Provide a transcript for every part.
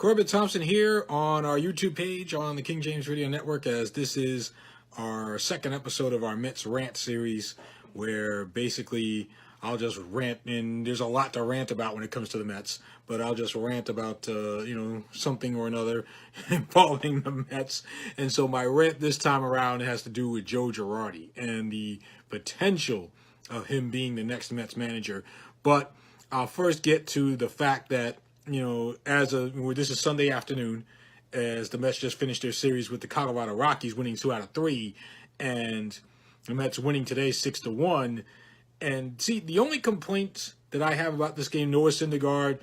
Korbid Thompson here on our YouTube page on the King James Radio Network, as this is our second episode of our Mets Rant series, where basically I'll just rant, and there's a lot to rant about when it comes to the Mets, but I'll just rant about, something or another involving the Mets. And so my rant this time around has to do with Joe Girardi and the potential of him being the next Mets manager. But I'll first get to the fact that, this is Sunday afternoon, as the Mets just finished their series with the Colorado Rockies, winning 2 out of 3, and the Mets winning today 6-1. And see, the only complaint that I have about this game, Noah Syndergaard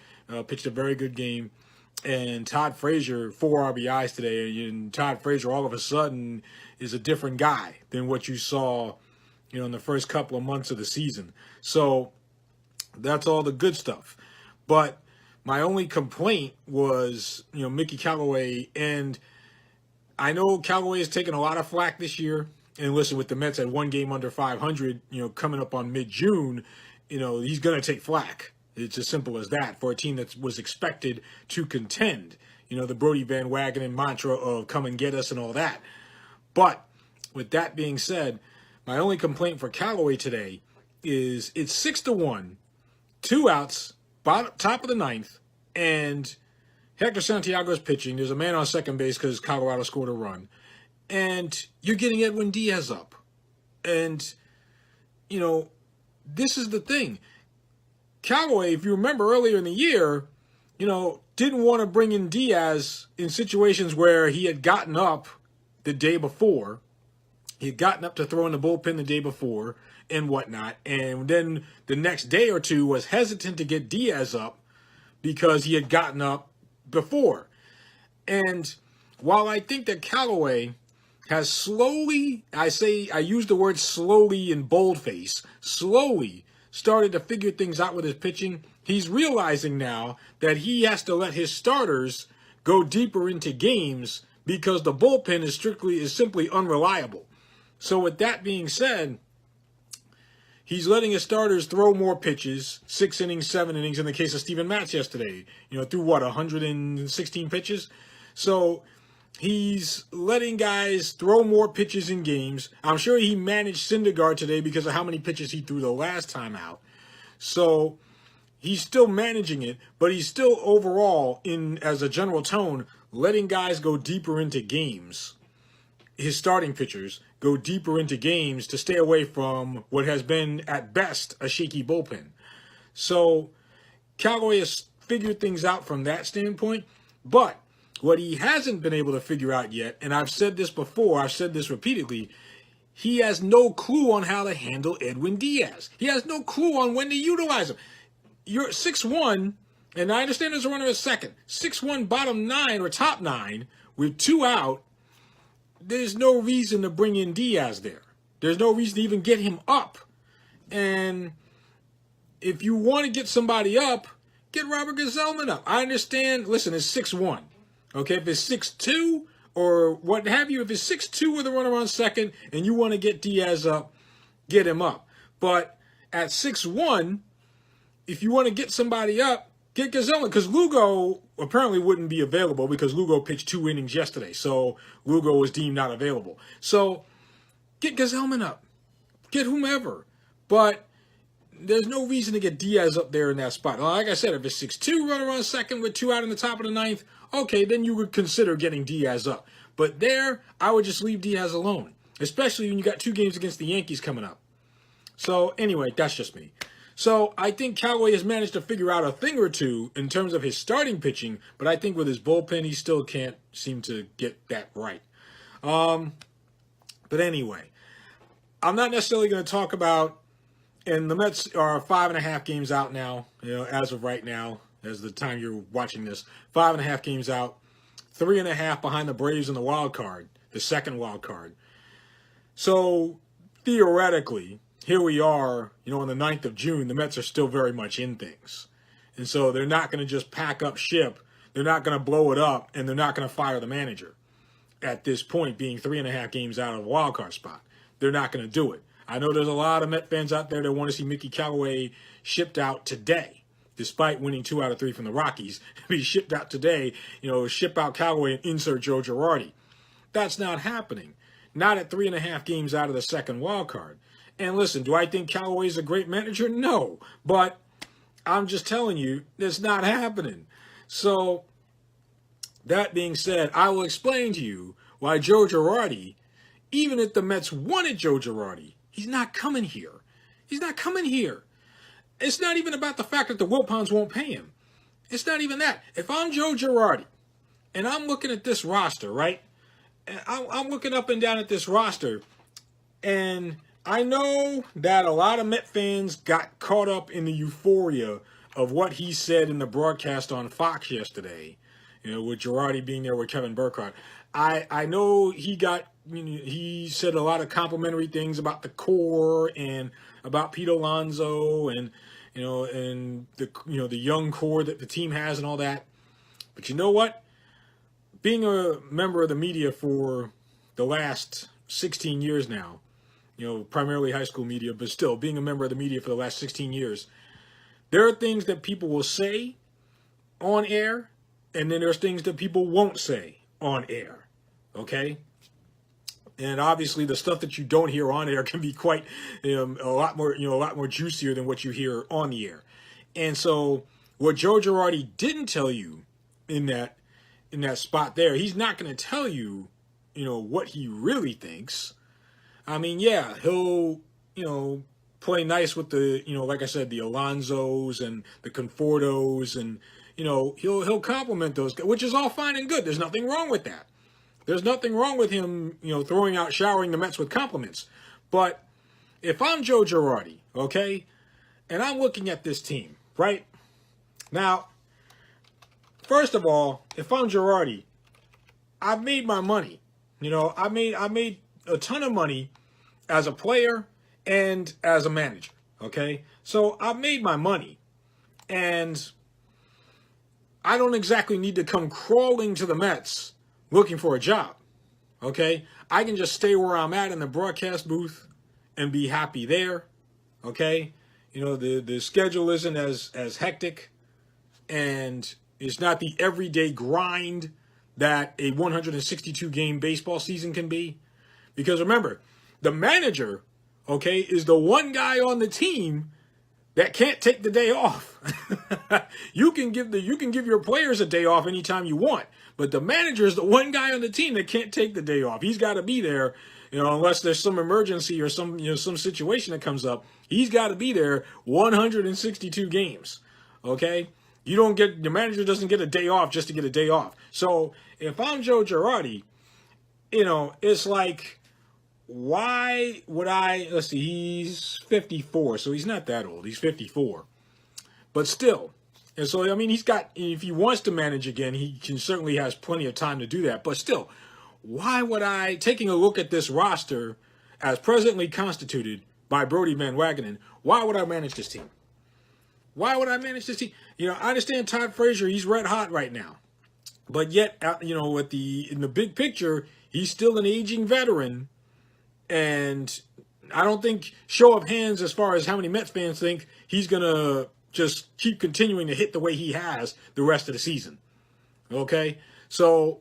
pitched a very good game, and Todd Frazier 4 RBIs today, and Todd Frazier all of a sudden is a different guy than what you saw, in the first couple of months of the season. So that's all the good stuff. But my only complaint was, Mickey Callaway, and I know Callaway has taken a lot of flack this year. And listen, with the Mets at 1 game under 500, coming up on mid-June, he's going to take flack. It's as simple as that for a team that was expected to contend. The Brody Van Wagenen mantra of come and get us and all that. But with that being said, my only complaint for Callaway today is it's 6-1, 2 outs, top of the ninth, and Hector Santiago's pitching. There's a man on second base because Colorado scored a run. And you're getting Edwin Diaz up. And, this is the thing. Callaway, if you remember earlier in the year, didn't want to bring in Diaz in situations where he had gotten up the day before. He had gotten up to throw in the bullpen the day before and whatnot. And then the next day or two was hesitant to get Diaz up because he had gotten up before. And while I think that Callaway has slowly, I use the word slowly in boldface, slowly started to figure things out with his pitching, he's realizing now that he has to let his starters go deeper into games because the bullpen is simply unreliable. So with that being said, he's letting his starters throw more pitches, 6 innings, 7 innings, in the case of Steven Matz yesterday, through 116 pitches? So he's letting guys throw more pitches in games. I'm sure he managed Syndergaard today because of how many pitches he threw the last time out. So he's still managing it, but he's still overall, as a general tone, letting guys go deeper into games. His starting pitchers go deeper into games to stay away from what has been, at best, a shaky bullpen. So Callaway has figured things out from that standpoint, but what he hasn't been able to figure out yet, and I've said this before, I've said this repeatedly, he has no clue on how to handle Edwin Diaz. He has no clue on when to utilize him. You're 6-1, and I understand there's a runner at second. 6-1 bottom 9 or top 9 with 2 out. There's no reason to bring in Diaz there. There's no reason to even get him up. And if you want to get somebody up, get Robert Gsellman up. I understand, listen, it's 6-1. Okay, if it's 6-2 or what have you, if it's 6-2 with a runner on second and you want to get Diaz up, get him up. But at 6-1, if you want to get somebody up, get Gsellman, because Lugo apparently wouldn't be available because Lugo pitched 2 innings yesterday. So Lugo was deemed not available. So get Gsellman up. Get whomever. But there's no reason to get Diaz up there in that spot. Like I said, if it's 6-2, runner on second with 2 out in the top of the ninth, okay, then you would consider getting Diaz up. But there, I would just leave Diaz alone, especially when you got 2 games against the Yankees coming up. So anyway, that's just me. So I think Callaway has managed to figure out a thing or two in terms of his starting pitching, but I think with his bullpen, he still can't seem to get that right. But anyway, I'm not necessarily going to talk about, and the Mets are 5.5 games out now, as of right now, as the time you're watching this, 5.5 games out, 3.5 behind the Braves in the wild card, the second wild card. So theoretically, here we are, on the 9th of June, the Mets are still very much in things. And so they're not going to just pack up ship. They're not going to blow it up, and they're not going to fire the manager at this point, being 3.5 games out of a wild card spot. They're not going to do it. I know there's a lot of Met fans out there that want to see Mickey Callaway shipped out today. despite winning 2 out of 3 from the Rockies, be shipped out today, ship out Callaway and insert Joe Girardi. That's not happening. Not at 3.5 games out of the second wild card. And listen, do I think Callaway's a great manager? No. But I'm just telling you, it's not happening. So, that being said, I will explain to you why Joe Girardi, even if the Mets wanted Joe Girardi, he's not coming here. He's not coming here. It's not even about the fact that the Wilpons won't pay him. It's not even that. If I'm Joe Girardi and I'm looking at this roster, right? And I'm looking up and down at this roster, and I know that a lot of Met fans got caught up in the euphoria of what he said in the broadcast on Fox yesterday, with Girardi being there with Kevin Burkhardt. I know he said a lot of complimentary things about the core and about Pete Alonso and the young core that the team has and all that. But you know what? Being a member of the media for the last 16 years now, primarily high school media, but still being a member of the media for the last 16 years, there are things that people will say on air, and then there's things that people won't say on air. Okay? And obviously the stuff that you don't hear on air can be quite a lot more juicier than what you hear on the air. And so what Joe Girardi didn't tell you in that spot there, he's not going to tell you, what he really thinks. I mean, yeah, he'll, play nice with the, like I said, the Alonsos and the Confortos, and, he'll compliment those guys, which is all fine and good. There's nothing wrong with that. There's nothing wrong with him, showering the Mets with compliments. But if I'm Joe Girardi, okay, and I'm looking at this team, right? Now, first of all, if I'm Girardi, I've made my money. I made a ton of money as a player and as a manager, okay? So I've made my money, and I don't exactly need to come crawling to the Mets looking for a job, okay? I can just stay where I'm at in the broadcast booth and be happy there, okay? The schedule isn't as hectic, and it's not the everyday grind that a 162-game baseball season can be. Because remember, the manager, okay, is the one guy on the team that can't take the day off. You can give your players a day off anytime you want, but the manager is the one guy on the team that can't take the day off. He's got to be there, unless there's some emergency or some situation that comes up. He's got to be there 162 games. Okay? The manager doesn't get a day off just to get a day off. So if I'm Joe Girardi, it's like, why would let's see, he's 54, so he's not that old. He's 54. But still, and so, if he wants to manage again, he certainly has plenty of time to do that. But still, why would taking a look at this roster as presently constituted by Brodie Van Wagenen, why would I manage this team? Why would I manage this team? I understand Todd Frazier, he's red hot right now. But yet, in the big picture, he's still an aging veteran. And I don't think, show of hands as far as how many Mets fans think he's going to just keep continuing to hit the way he has the rest of the season. Okay? So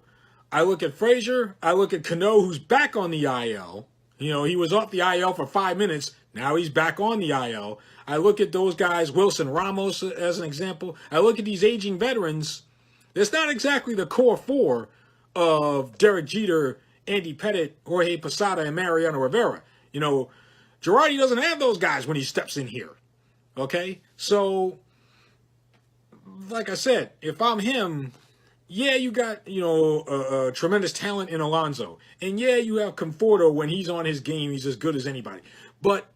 I look at Frazier. I look at Cano, who's back on the IL. He was off the IL for 5 minutes. Now he's back on the IL. I look at those guys, Wilson Ramos as an example. I look at these aging veterans. It's not exactly the core four of Derek Jeter, Andy Pettit, Jorge Posada, and Mariano Rivera. Girardi doesn't have those guys when he steps in here. Okay? So, like I said, if I'm him, yeah, you got, a tremendous talent in Alonso. And yeah, you have Conforto when he's on his game. He's as good as anybody. But,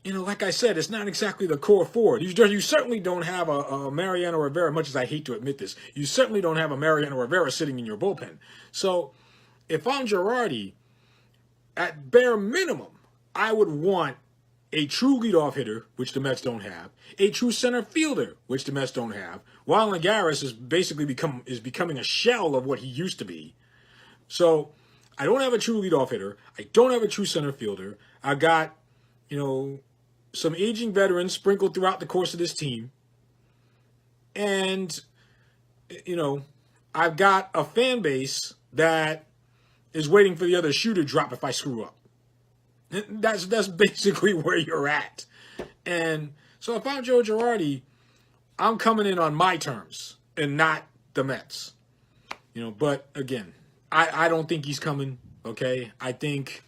like I said, it's not exactly the core four. You certainly don't have a Mariano Rivera, much as I hate to admit this. You certainly don't have a Mariano Rivera sitting in your bullpen. So, if I'm Girardi, at bare minimum, I would want a true leadoff hitter, which the Mets don't have, a true center fielder, which the Mets don't have. While Nagaris is basically becoming a shell of what he used to be. So I don't have a true leadoff hitter. I don't have a true center fielder. I got, some aging veterans sprinkled throughout the course of this team. And, you know, I've got a fan base that is waiting for the other shoe to drop if I screw up. That's basically where you're at. And so if I'm Joe Girardi, I'm coming in on my terms and not the Mets. You know, but again, I don't think he's coming, okay? I think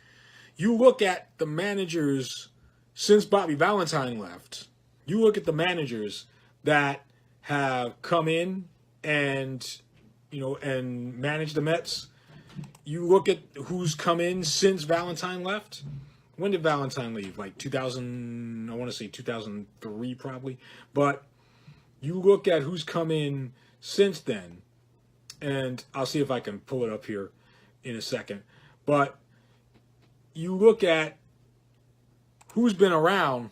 you look at the managers since Bobby Valentine left, you look at the managers that have come in and, you know, and managed the Mets. You look at who's come in since Valentine left. When did Valentine leave? Like 2000, I want to say 2003 probably. But you look at who's come in since then, and I'll see if I can pull it up here in a second. But you look at who's been around,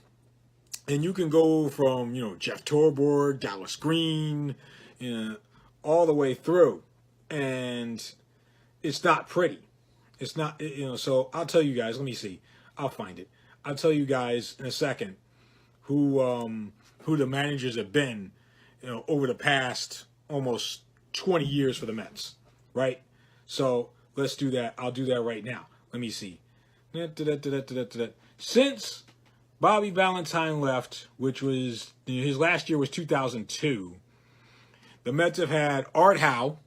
and you can go from, you know, Jeff Torborg, Dallas Green, you know, all the way through. And it's not pretty. It's not, you know, so I'll tell you guys, let me see. I'll find it. I'll tell you guys in a second who the managers have been, you know, over the past almost 20 years for the Mets, right? So let's do that. I'll do that right now. Let me see. Since Bobby Valentine left, which was, you know, his last year was 2002, the Mets have had Art Howe.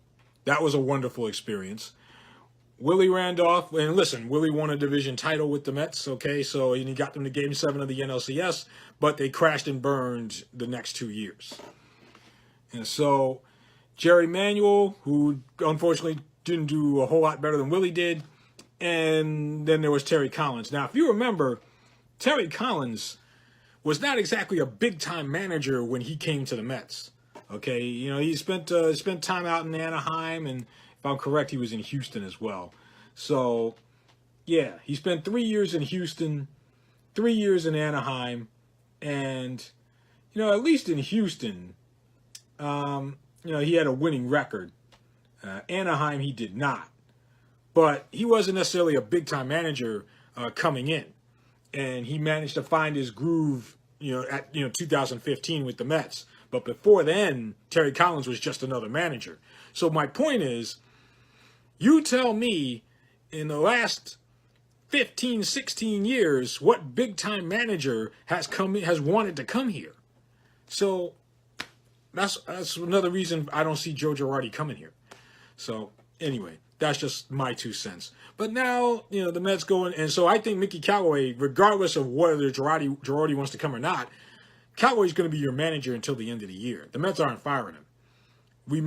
That was a wonderful experience. Willie Randolph, and listen, Willie won a division title with the Mets, okay, so he got them to Game 7 of the NLCS, but they crashed and burned the next 2 years. And so Jerry Manuel, who unfortunately didn't do a whole lot better than Willie did, and then there was Terry Collins. Now, if you remember, Terry Collins was not exactly a big-time manager when he came to the Mets, okay? You know, he spent time out in Anaheim, and if I'm correct, he was in Houston as well. So, yeah, he spent 3 years in Houston, 3 years in Anaheim, and, you know, at least in Houston, you know, he had a winning record. Anaheim, he did not. But he wasn't necessarily a big-time manager coming in. And he managed to find his groove, you know, at 2015 with the Mets. But before then, Terry Collins was just another manager. So my point is, you tell me in the last 15, 16 years, what big-time manager has wanted to come here? So that's another reason I don't see Joe Girardi coming here. So anyway, that's just my 2 cents. But now, you know, the Mets going, and so I think Mickey Callaway, regardless of whether Girardi wants to come or not, Callaway's going to be your manager until the end of the year. The Mets aren't firing him.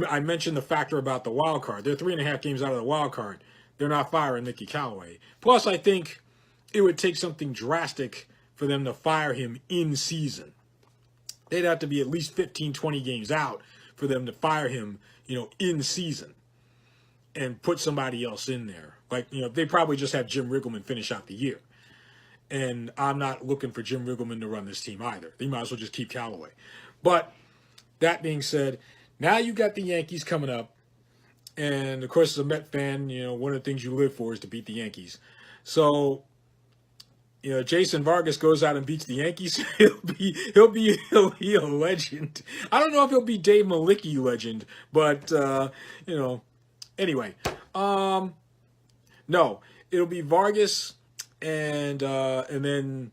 I mentioned the factor about the wild card. They're 3.5 games out of the wild card. They're not firing Mickey Callaway. Plus, I think it would take something drastic for them to fire him in season. They'd have to be at least 15, 20 games out for them to fire him, you know, in season and put somebody else in there. Like, you know, they probably just have Jim Riggleman finish out the year. And I'm not looking for Jim Riggleman to run this team either. They might as well just keep Callaway. But that being said, now you got the Yankees coming up. And, of course, as a Met fan, you know, one of the things you live for is to beat the Yankees. So, you know, Jason Vargas goes out and beats the Yankees. He'll be a legend. I don't know if he'll be Dave Malicki legend, but, you know, anyway. No, it'll be Vargas and then,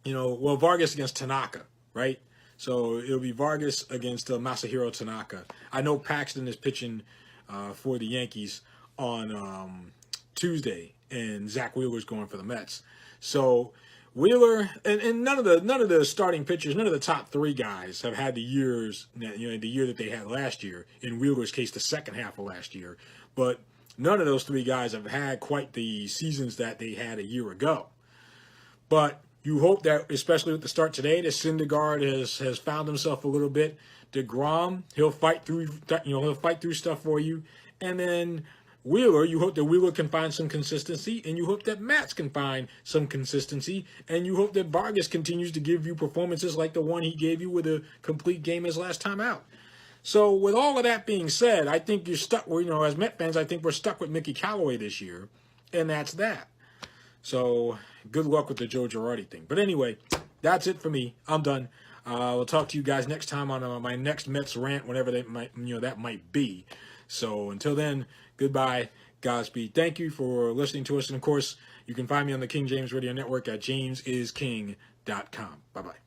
you know, well, Vargas against Tanaka, right? So it'll be Vargas against Masahiro Tanaka. I know Paxton is pitching for the Yankees on Tuesday, and Zach Wheeler's going for the Mets. So Wheeler and none of the starting pitchers, none of the top 3 guys have had the years, you know, the year that they had last year. In Wheeler's case, the second half of last year, but none of those 3 guys have had quite the seasons that they had a year ago. But you hope that, especially with the start today, that Syndergaard has found himself a little bit. DeGrom, he'll fight through stuff for you. And then Wheeler, you hope that Wheeler can find some consistency, and you hope that Matz can find some consistency, and you hope that Vargas continues to give you performances like the one he gave you with a complete game his last time out. So with all of that being said, I think you're stuck, you know, as Met fans, I think we're stuck with Mickey Callaway this year, and that's that. So good luck with the Joe Girardi thing. But anyway, that's it for me. I'm done. We'll talk to you guys next time on my next Mets rant, whenever that might be. So until then, goodbye, Godspeed. Thank you for listening to us, and of course, you can find me on the King James Radio Network at jamesisking.com. Bye bye.